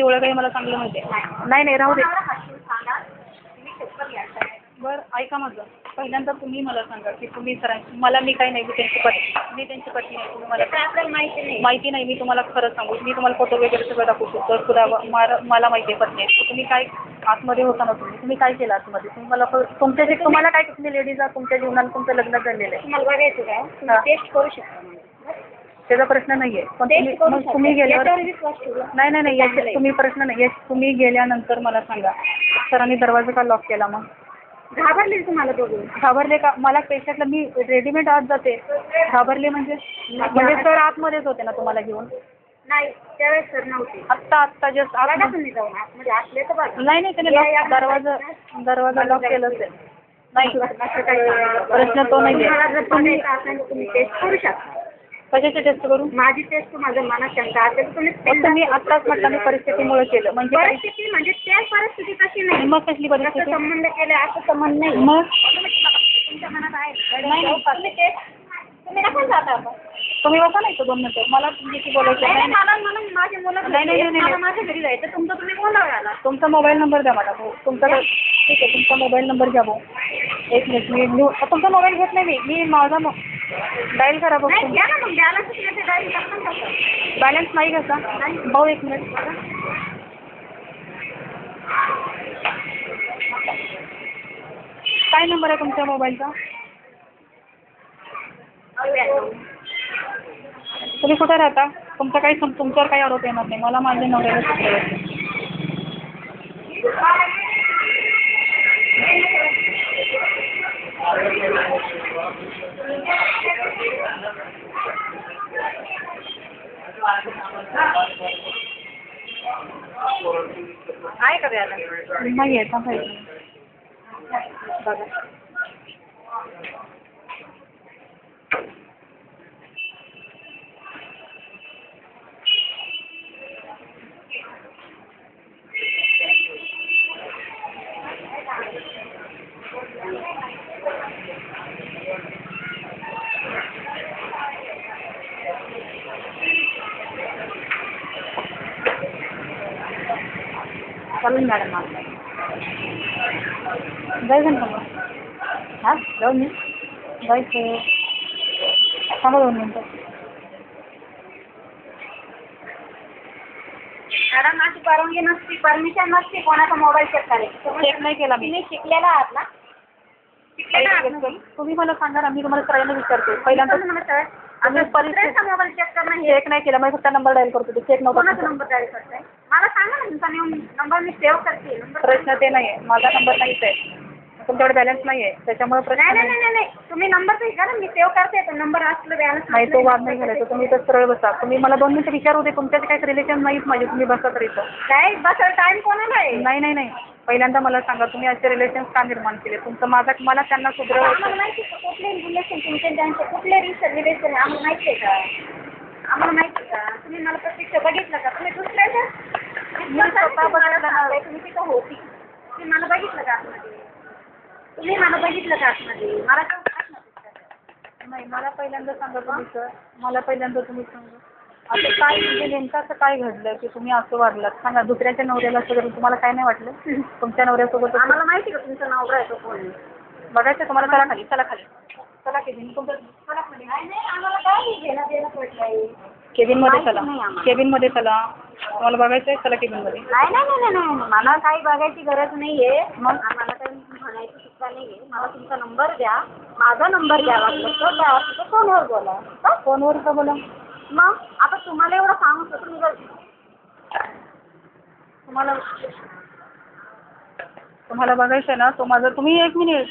ओळख आहे मला चांगलं माहिती आहे. नाही नाही राहू दे. बरं ऐका माझं. पहिल्यांदा तुम्ही मला सांगा की तुम्ही सरांची मला मी काही नाही मी त्यांची पत्नी नाही. तुम्ही मला आपल्याला माहिती नाही. मी तुम्हाला खरं सांगू मी तुम्हाला फोटो वगैरे सगळं दाखवू शकतो. पुरावा मला माहिती आहे पत्नी आहे. तुम्ही काय आतमध्ये होता ना तुम्ही काय केलं आतमध्ये तुम्ही मला तुम्हाला काय तुम्ही लेडीज आहात तुमच्या जीवनात तुमचं लग्न झालेलं आहे. तुम्हाला बघायचं काय टेस्ट करू शकता त्याचा प्रश्न नाही आहे. पण तुम्ही गेल्यावर नाही तुम्ही प्रश्न नाही तुम्ही गेल्यानंतर मला सांगा सरांनी दरवाजा का लॉक केला मग घाबरले तुम्हाला बघून घाबरले का मला पेशंटला मी रेडीमेड आत जाते घाबरले म्हणजे सर आतमध्येच होते ना तुम्हाला घेऊन नाही त्यावेळेस सर नव्हते आत्ता जस्ट तुम्ही जाऊन आतमध्ये असले तर बघा नाही त्याने दरवाजा लॉक केला असेल नाही प्रश्न तो नाही तुम्ही टेस्ट करू शकता कशाची टेस्ट करू माझी टेस्ट माझ्या मनात शंका असेल तुम्ही आत्ताच म्हटलं परिस्थितीमुळे केलं म्हणजे परिस्थिती म्हणजे त्या परिस्थिती कशी नाही मग कसली परिस्थिती संबंध केले असं संबंध नाही मग तुमच्या मनात आहे तुम्ही नका जाता आपण तुम्ही बसा नाही तो 2 मिनिटं मला तुमच्याशी बोलायचं नाही माझी मुलं नाही माझ्या घरी जायचं तुमचं तुम्ही बोलावं तुमचा मोबाईल नंबर द्या मला तुमचा ठीक आहे तुमचा मोबाईल नंबर घ्या भाऊ 1 मिनिट मी तुमचा मोबाईल घेत नाही मी माझा डायल करा बघ बॅलन्स नाही घ्यायचा भाऊ 1 मिनिट काय नंबर आहे तुमच्या मोबाईलचा तुम्ही कुठे राहता तुमच्यावर काही आरोप येणार नाही मला माझ्या नवऱ्याला शिकवायचं आहे का द्यायला नाही आहे पाहिजे बघा चालून मॅडम मला जायचं ना हां जाऊन मी जायचं सांगा 2 मिनिटं मॅडम माझी परवानगी नसती परमिशन नसती कोणाचा मोबाईल चेक करायचा चेक नाही केला मी शिकलेला आहात ना तुम्ही मला सांगा ना मी तुम्हाला सरांना विचारते पहिल्यांदा आम्ही परिस्थिती मोबाईल चेक करणं चेक नाही केला मग फक्त नंबर डायल करतो चेक कोणाचा नंबर डायल करताय मला सांगा ना तुमचा नंबर मी सेव्ह करते प्रश्न ते नाही आहे माझा नंबर नाहीच आहे तुमच्याकडे बॅलन्स नाही आहे त्याच्यामुळे प्रश्न नाही तुम्ही नंबर तर घ्या ना मी सेव्ह करते तो नंबर असलं बॅलन्स नाही तो वाद नाही घालायचा तुम्ही तर सरळ बसा तुम्ही मला 2 मिनिटं विचारू दे तुमच्याचे काही रिलेशन नाहीत माझे तुम्ही बसा तरी नाही बसा टाइम कोणाला आहे नाही पहिल्यांदा मला सांगा तुम्ही असे रिलेशन्स का निर्माण केले तुमचं मला त्यांना आम्हाला माहिती आहे का कुठले रिलेशन तुमचे त्यांचे कुठले रिलेशन आम्हाला माहिती आहे का आम्हाला माहिती आहे का तुम्ही मला प्रत्यक्ष बघितलं का तुम्ही दुसऱ्याच्या तुम्ही तिथं होती तुम्ही मला बघितलं का आतमध्ये तुम्ही मला बघितलं का आतमध्ये मला नाही मला पहिल्यांदा सांगा तुम्ही सर मला पहिल्यांदा तुम्ही सांगा असं काय म्हणजे नेमकं असं काय घडलं की तुम्ही असं वागलात सांगा दुसऱ्याच्या नवऱ्याला सगळं तुम्हाला काय नाही वाटलं तुमच्या नवऱ्यासोबत आम्हाला माहिती का तुमचं नवरा आहे तो कोण बघायचं तुम्हाला चला खाली चला आम्हाला काय घेणं देणं पडलंय केबिनमध्ये चला तुम्हाला बघायचं आहे चला केबिनमध्ये नाही मला काही बघायची गरज नाहीये मग आम्हाला काही म्हणायची सुद्धा नाहीये मला तुमचा नंबर द्या माझा नंबर द्या वाटलं फोनवर बोला फोनवर का बोला मग आता तुम्हाला एवढं सांगू तुम्हाला बघायचं आहे ना तो माझा तुम्ही 1 मिनिट